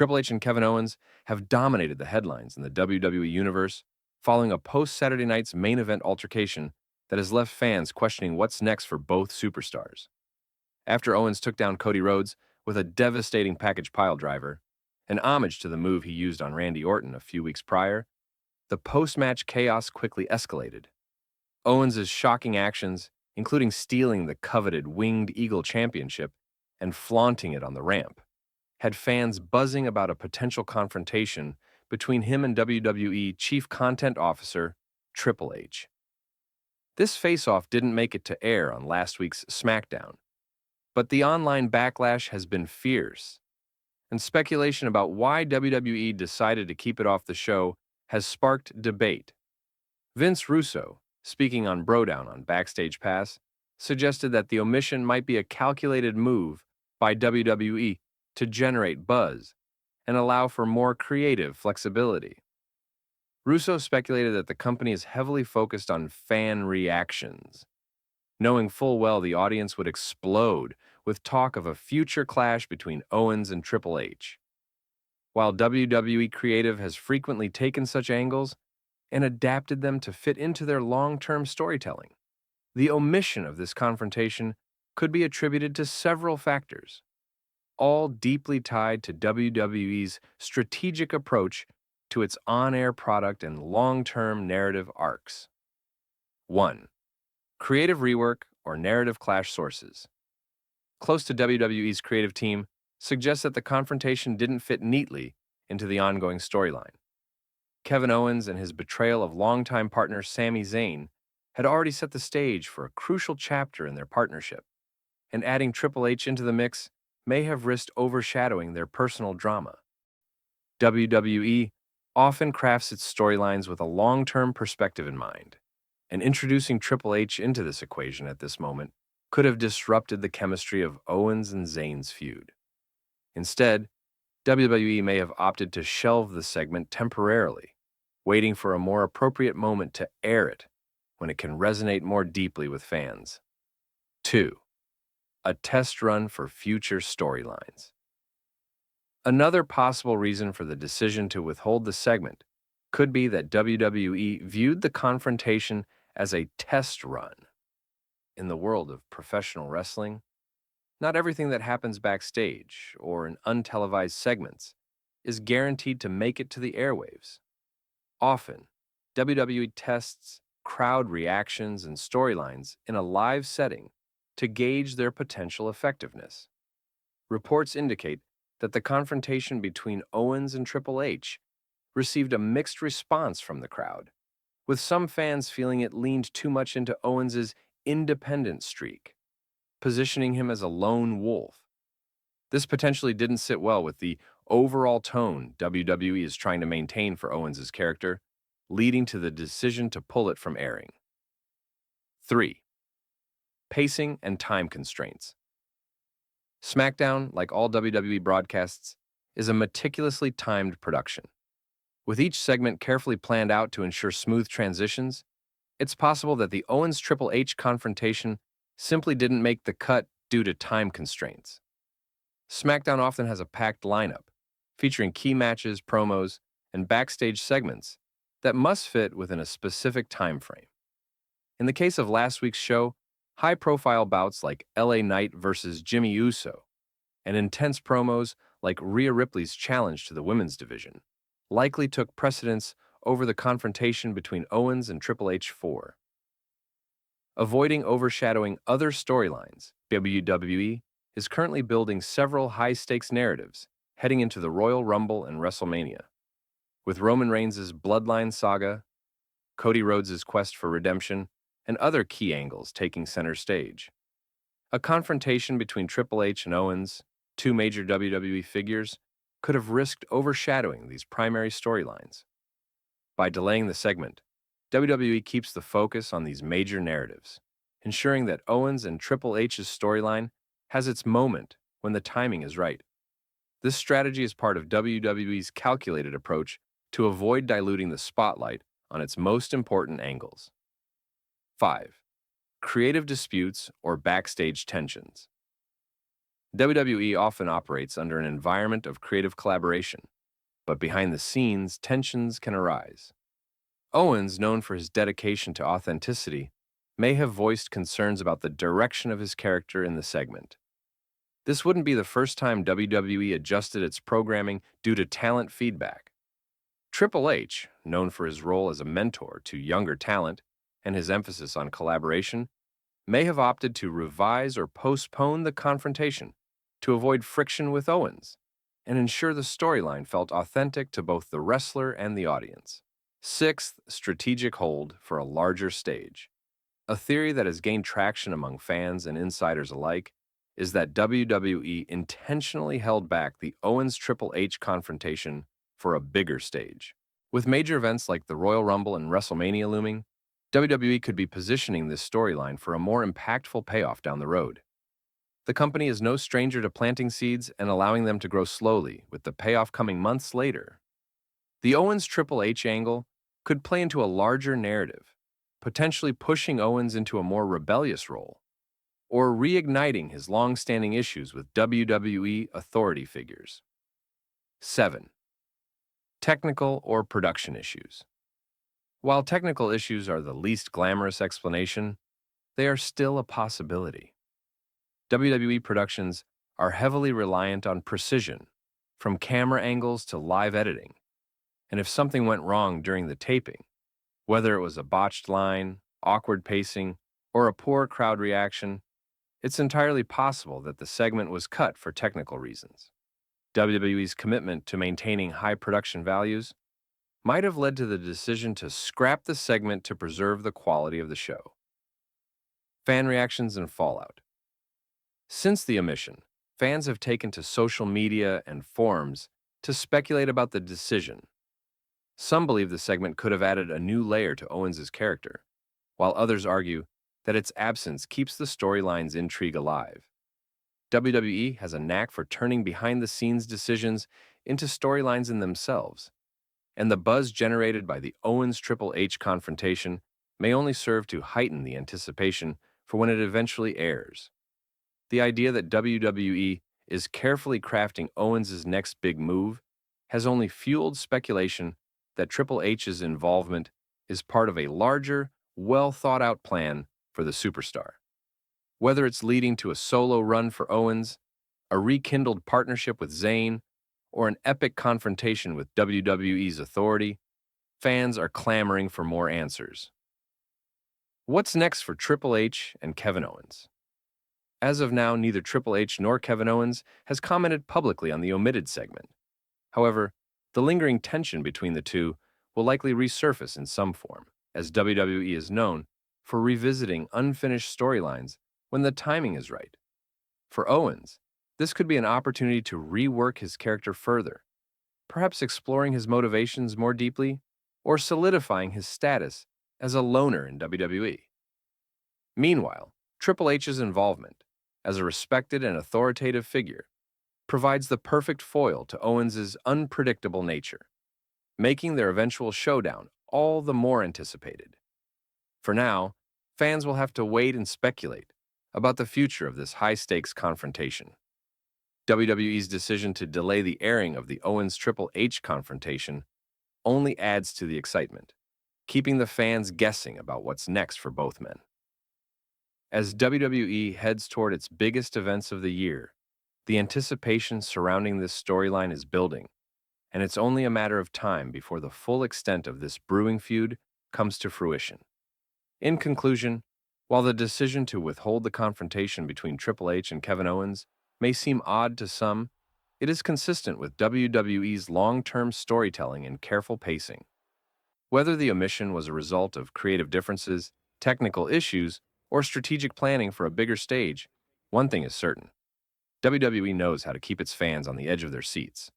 Triple H and Kevin Owens have dominated the headlines in the WWE Universe following a post-Saturday night's main event altercation that has left fans questioning what's next for both superstars. After Owens took down Cody Rhodes with a devastating package piledriver, an homage to the move he used on Randy Orton a few weeks prior, the post-match chaos quickly escalated. Owens' shocking actions, including stealing the coveted Winged Eagle Championship and flaunting it on the ramp, had fans buzzing about a potential confrontation between him and WWE Chief Content Officer Triple H. This face-off didn't make it to air on last week's SmackDown, but the online backlash has been fierce, and speculation about why WWE decided to keep it off the show has sparked debate. Vince Russo, speaking on Brodown on Backstage Pass, suggested that the omission might be a calculated move by WWE to generate buzz and allow for more creative flexibility. Russo speculated that the company is heavily focused on fan reactions, knowing full well the audience would explode with talk of a future clash between Owens and Triple H. While WWE Creative has frequently taken such angles and adapted them to fit into their long-term storytelling, the omission of this confrontation could be attributed to several factors, all deeply tied to WWE's strategic approach to its on-air product and long-term narrative arcs. 1. Creative rework or narrative clash sources. Close to WWE's creative team suggests that the confrontation didn't fit neatly into the ongoing storyline. Kevin Owens and his betrayal of longtime partner Sami Zayn had already set the stage for a crucial chapter in their partnership, and adding Triple H into the mix may have risked overshadowing their personal drama. WWE often crafts its storylines with a long-term perspective in mind, and introducing Triple H into this equation at this moment could have disrupted the chemistry of Owens and Zayn's feud. Instead, WWE may have opted to shelve the segment temporarily, waiting for a more appropriate moment to air it when it can resonate more deeply with fans. 2. A test run for future storylines. Another possible reason for the decision to withhold the segment could be that WWE viewed the confrontation as a test run. In the world of professional wrestling, not everything that happens backstage or in untelevised segments is guaranteed to make it to the airwaves. Often, WWE tests crowd reactions and storylines in a live setting to gauge their potential effectiveness. Reports indicate that the confrontation between Owens and Triple H received a mixed response from the crowd, with some fans feeling it leaned too much into Owens' independent streak, positioning him as a lone wolf. This potentially didn't sit well with the overall tone WWE is trying to maintain for Owens' character, leading to the decision to pull it from airing. 3. Pacing and time constraints. SmackDown, like all WWE broadcasts, is a meticulously timed production. With each segment carefully planned out to ensure smooth transitions, it's possible that the Owens-Triple H confrontation simply didn't make the cut due to time constraints. SmackDown often has a packed lineup, featuring key matches, promos, and backstage segments that must fit within a specific time frame. In the case of last week's show, high-profile bouts like LA Knight versus Jimmy Uso and intense promos like Rhea Ripley's challenge to the women's division likely took precedence over the confrontation between Owens and Triple H 4. Avoiding overshadowing other storylines, WWE is currently building several high-stakes narratives heading into the Royal Rumble and WrestleMania, with Roman Reigns' Bloodline saga, Cody Rhodes' quest for redemption, and other key angles taking center stage. A confrontation between Triple H and Owens, two major WWE figures, could have risked overshadowing these primary storylines. By delaying the segment, WWE keeps the focus on these major narratives, ensuring that Owens and Triple H's storyline has its moment when the timing is right. This strategy is part of WWE's calculated approach to avoid diluting the spotlight on its most important angles. 5. Creative disputes or backstage tensions. WWE often operates under an environment of creative collaboration, but behind the scenes, tensions can arise. Owens, known for his dedication to authenticity, may have voiced concerns about the direction of his character in the segment. This wouldn't be the first time WWE adjusted its programming due to talent feedback. Triple H, known for his role as a mentor to younger talent and his emphasis on collaboration, may have opted to revise or postpone the confrontation to avoid friction with Owens and ensure the storyline felt authentic to both the wrestler and the audience. Sixth, strategic hold for a larger stage. A theory that has gained traction among fans and insiders alike is that WWE intentionally held back the Owens-Triple H confrontation for a bigger stage. With major events like the Royal Rumble and WrestleMania looming, WWE could be positioning this storyline for a more impactful payoff down the road. The company is no stranger to planting seeds and allowing them to grow slowly, with the payoff coming months later. The Owens-Triple H angle could play into a larger narrative, potentially pushing Owens into a more rebellious role, or reigniting his long-standing issues with WWE authority figures. 7. Technical or production issues. While technical issues are the least glamorous explanation, they are still a possibility. WWE productions are heavily reliant on precision, from camera angles to live editing, and if something went wrong during the taping, whether it was a botched line, awkward pacing, or a poor crowd reaction, it's entirely possible that the segment was cut for technical reasons. WWE's commitment to maintaining high production values might have led to the decision to scrap the segment to preserve the quality of the show. Fan reactions and fallout. Since the omission, fans have taken to social media and forums to speculate about the decision. Some believe the segment could have added a new layer to Owens' character, while others argue that its absence keeps the storyline's intrigue alive. WWE has a knack for turning behind-the-scenes decisions into storylines in themselves, and the buzz generated by the Owens-Triple H confrontation may only serve to heighten the anticipation for when it eventually airs. The idea that WWE is carefully crafting Owens' next big move has only fueled speculation that Triple H's involvement is part of a larger, well-thought-out plan for the superstar. Whether it's leading to a solo run for Owens, a rekindled partnership with Zayn, or an epic confrontation with WWE's authority, fans are clamoring for more answers. What's next for Triple H and Kevin Owens? As of now, neither Triple H nor Kevin Owens has commented publicly on the omitted segment. However, the lingering tension between the two will likely resurface in some form, as WWE is known for revisiting unfinished storylines when the timing is right. For Owens, this could be an opportunity to rework his character further, perhaps exploring his motivations more deeply or solidifying his status as a loner in WWE. Meanwhile, Triple H's involvement, as a respected and authoritative figure, provides the perfect foil to Owens' unpredictable nature, making their eventual showdown all the more anticipated. For now, fans will have to wait and speculate about the future of this high-stakes confrontation. WWE's decision to delay the airing of the Owens-Triple H confrontation only adds to the excitement, keeping the fans guessing about what's next for both men. As WWE heads toward its biggest events of the year, the anticipation surrounding this storyline is building, and it's only a matter of time before the full extent of this brewing feud comes to fruition. In conclusion, while the decision to withhold the confrontation between Triple H and Kevin Owens may seem odd to some, it is consistent with WWE's long-term storytelling and careful pacing. Whether the omission was a result of creative differences, technical issues, or strategic planning for a bigger stage, one thing is certain: WWE knows how to keep its fans on the edge of their seats.